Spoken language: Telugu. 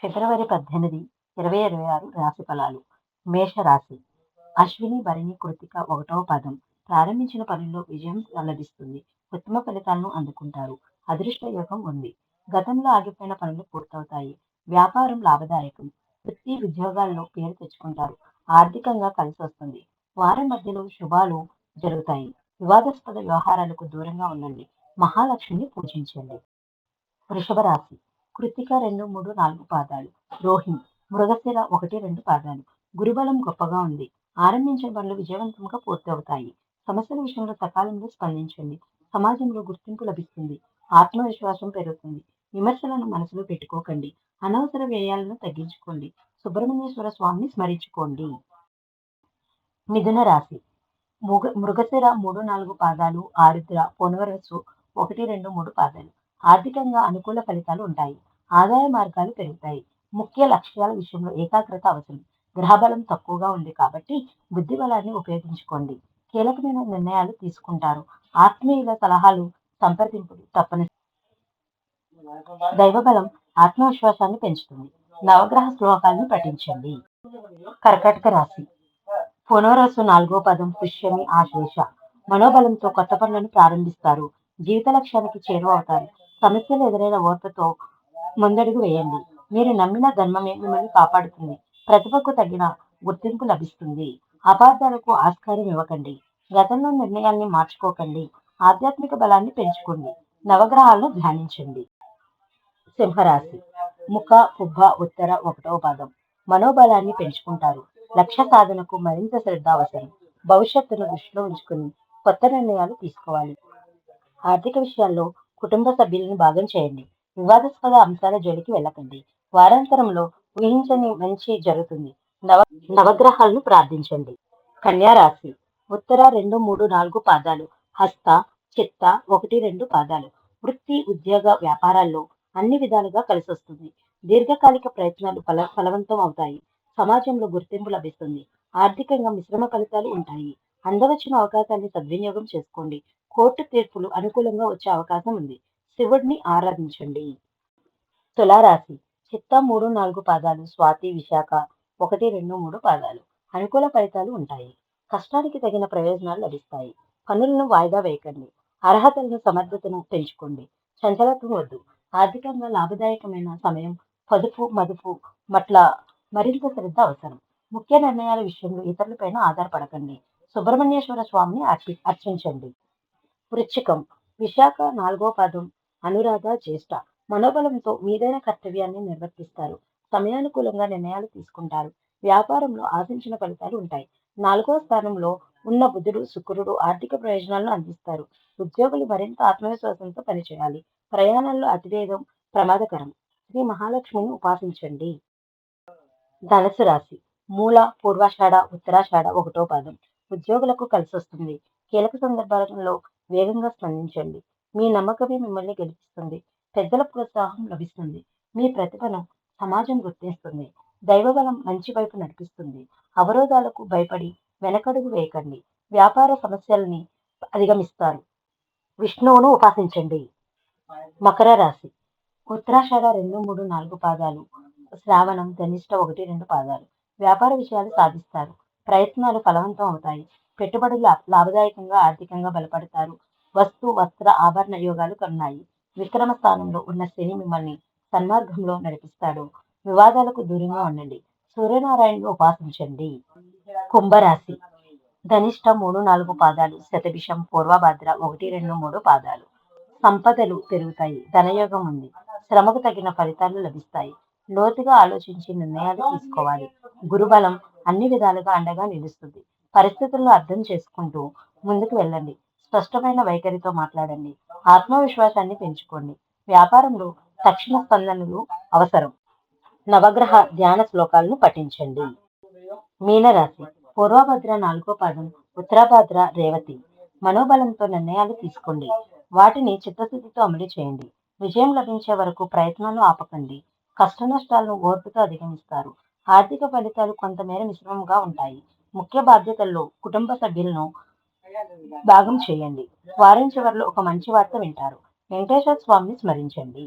ఫిబ్రవరి 18, 2026 రాశి ఫలాలు. మేషరాశి. అశ్విని, భరణి, కృత్తిక 1వ పాదం. ప్రారంభించిన పనుల్లో విజయం లభిస్తుంది. ఉత్తమ ఫలితాలను అందుకుంటారు. అదృష్ట యోగం ఉంది. గతంలో ఆగిపోయిన పనులు పూర్తవుతాయి. వ్యాపారం లాభదాయకం. వృత్తి ఉద్యోగాల్లో పేరు తెచ్చుకుంటారు. ఆర్థికంగా కలిసి వస్తుంది. వారం మధ్యలో శుభాలు జరుగుతాయి. వివాదాస్పద వ్యవహారాలకు దూరంగా ఉండండి. మహాలక్ష్మిని పూజించండి. వృషభ రాశి. కృత్తిక 2, 3, 4 పాదాలు. రోహిణి, మృగశిర 1, 2 పాదాలు. గురుబలం గొప్పగా ఉంది. ఆరంభించిన పనులు విజయవంతంగా పూర్తవుతాయి. సమస్యల విషయంలో సకాలంలో స్పందించండి. సమాజంలో గుర్తింపు లభిస్తుంది. ఆత్మవిశ్వాసం పెరుగుతుంది. విమర్శలను మనసులో పెట్టుకోకండి. అనవసర వ్యయాలను తగ్గించుకోండి. సుబ్రహ్మణ్యేశ్వర స్వామిని స్మరించుకోండి. మిథున రాశి. మృగశిర 3, 4 పాదాలు. ఆరుద్ర, పునర్వసు 1, 2, 3 పాదాలు. ఆర్థికంగా అనుకూల ఫలితాలు ఉంటాయి. ఆదాయ మార్గాలు పెరుగుతాయి. ముఖ్య లక్ష్యాల విషయంలో ఏకాగ్రత అవసరం. గ్రహబలం తక్కువగా ఉంది కాబట్టి బుద్ధి బలాన్ని ఉపయోగించుకోండి. కీలకమైన నిర్ణయాలు తీసుకుంటారు. ఆత్మీయుల సలహాలు, సంప్రదింపులు తప్పని. దైవబలం ఆత్మవిశ్వాసాన్ని పెంచుతుంది. నవగ్రహ శ్లోకాలను పఠించండి. కర్కాటక రాశి. పునర్వసు 4వ పదం. పుష్యమి, ఆశ్లేష. మనోబలంతో కొత్త పనులను ప్రారంభిస్తారు. జీవిత లక్ష్యానికి చేరువవుతారు. సమస్యలు ఎదురైన ఓర్పుతో ముందడుగు వేయండి. మీరు నమ్మిన ధర్మమే మిమ్మల్ని కాపాడుతుంది. ప్రతిభకు తగిన గుర్తింపు లభిస్తుంది. అపార్థాలకు ఆస్కారం ఇవ్వకండి. గతంలో నిర్ణయాల్ని మార్చుకోకండి. ఆధ్యాత్మిక బలాన్ని పెంచుకోండి. నవగ్రహాలను ధ్యానించండి. సింహరాశి. ముఖ, పుబ్బ, ఉత్తర 1వ పాదం. మనోబలాన్ని పెంచుకుంటారు. లక్ష్య సాధనకు మరింత శ్రద్ధ అవసరం. భవిష్యత్తును దృష్టిలో ఉంచుకుని కొత్త నిర్ణయాలు తీసుకోవాలి. ఆర్థిక విషయాల్లో కుటుంబ సభ్యులను భాగం చేయండి. వివాదాస్పద అంశాల జోలికి వెళ్ళకండి. వారాంతరంలో ఊహించని మంచి జరుగుతుంది. నవగ్రహాలను ప్రార్థించండి. కన్యా రాశి. ఉత్తర 2, 3, 4 పాదాలు. హస్త, చిత్త 1, 2 పాదాలు. వృత్తి, ఉద్యోగ, వ్యాపారాల్లో అన్ని విధాలుగా కలిసొస్తుంది. దీర్ఘకాలిక ప్రయత్నాలు ఫలవంతం అవుతాయి. సమాజంలో గుర్తింపు లభిస్తుంది. ఆర్థికంగా మిశ్రమ ఫలితాలు ఉంటాయి. అందవచ్చిన అవకాశాన్ని సద్వినియోగం చేసుకోండి. కోర్టు తీర్పులు అనుకూలంగా వచ్చే అవకాశం ఉంది. శివుడిని ఆరాధించండి. తులారాశి. చిత్త 3, 4 పాదాలు. స్వాతి, విశాఖ 1, 2, 3 పాదాలు. అనుకూల ఫలితాలు ఉంటాయి. కష్టానికి తగిన ప్రయోజనాలు లభిస్తాయి. పనులను వాయిదా వేయకండి. అర్హతలను, సమర్థతను పెంచుకోండి. చంచలత్వం వద్దు. ఆర్థికంగా లాభదాయకమైన సమయం. పొదుపు, మదుపు పట్ల మరింత శ్రద్ధ అవసరం. ముఖ్య నిర్ణయాల విషయంలో ఇతరులపైన ఆధారపడకండి. సుబ్రహ్మణ్యేశ్వర స్వామిని అర్చించండి. వృశ్చికం. విశాఖ 4వ పాదం. అనురాధ, జ్యేష్ఠ. మనోబలంతో మీదైన కర్తవ్యాన్ని నిర్వర్తిస్తారు. సమయానుకూలంగా నిర్ణయాలు తీసుకుంటారు. వ్యాపారంలో ఆశించిన ఫలితాలు ఉంటాయి. 4వ స్థానంలో ఉన్న బుధుడు, శుక్రుడు ఆర్థిక ప్రయోజనాలను అందిస్తారు. ఉద్యోగులు మరింత ఆత్మవిశ్వాసంతో పనిచేయాలి. ప్రయాణాల్లో అతివేగం ప్రమాదకరం. శ్రీ మహాలక్ష్మిని ఉపాసించండి. ధనుసు రాశి. మూల, పూర్వాషాఢ, ఉత్తరాషాఢ 1వ పాదం. ఉద్యోగులకు కలిసొస్తుంది. కీలక సందర్భాలలో వేగంగా స్పందించండి. మీ నమ్మకమే మిమ్మల్ని గెలిపిస్తుంది. పెద్దల ప్రోత్సాహం లభిస్తుంది. మీ ప్రతిభను సమాజం గుర్తిస్తుంది. దైవబలం మంచి వైపు నడిపిస్తుంది. అవరోధాలకు భయపడి వెనకడుగు వేయకండి. వ్యాపార సమస్యల్ని అధిగమిస్తారు. విష్ణువును ఉపాసించండి. మకర రాశి. ఉత్తరాషాఢ 2, 3, 4 పాదాలు. శ్రావణం, ధనిష్ట 1, 2 పాదాలు. వ్యాపార విషయాలు సాధిస్తారు. ప్రయత్నాలు ఫలవంతం అవుతాయి. పెట్టుబడులు లాభదాయకంగా, ఆర్థికంగా బలపడతారు. వస్తు, వస్త్ర, ఆభరణ యోగాలు కన్నాయి. విక్రమ స్థానంలో ఉన్న శని మిమ్మల్ని సన్మార్గంలో నడిపిస్తాడు. వివాదాలకు దూరంగా ఉండండి. సూర్యనారాయణను ఉపాసించండి. కుంభరాశి. ధనిష్ట 3, 4 పాదాలు. శతభిషం, పూర్వభాద్ర 1, 2, 3 పాదాలు. సంపదలు పెరుగుతాయి. ధనయోగం ఉంది. శ్రమకు తగిన ఫలితాలు లభిస్తాయి. లోతుగా ఆలోచించి నిర్ణయాలు తీసుకోవాలి. గురుబలం అన్ని విధాలుగా అండగా నిలుస్తుంది. పరిస్థితులను అర్థం చేసుకుంటూ ముందుకు వెళ్ళండి. స్పష్టమైన వైఖరితో మాట్లాడండి. ఆత్మవిశ్వాసాన్ని పెంచుకోండి. వ్యాపారంలో తక్షణ స్పందనలు అవసరం. నవగ్రహ ధ్యాన శ్లోకాలను పఠించండి. మీనరాశి. పూర్వభద్ర 4వ పాదం. ఉత్తరాభద్ర, రేవతి. మనోబలంతో నిర్ణయాలు తీసుకోండి. వాటిని చిత్తశుద్ధితో అమలు చేయండి. విజయం లభించే వరకు ప్రయత్నాలు ఆపకండి. కష్ట నష్టాలను ఓర్పుతో అధిగమిస్తారు. ఆర్థిక ఫలితాలు కొంతమేర మిశ్రమంగా ఉంటాయి. ముఖ్య బాధ్యతల్లో కుటుంబ సభ్యులను భాగం చేయండి. వారం చివరిలో ఒక మంచి వార్త వింటారు. వెంకటేశ్వర స్వామిని స్మరించండి.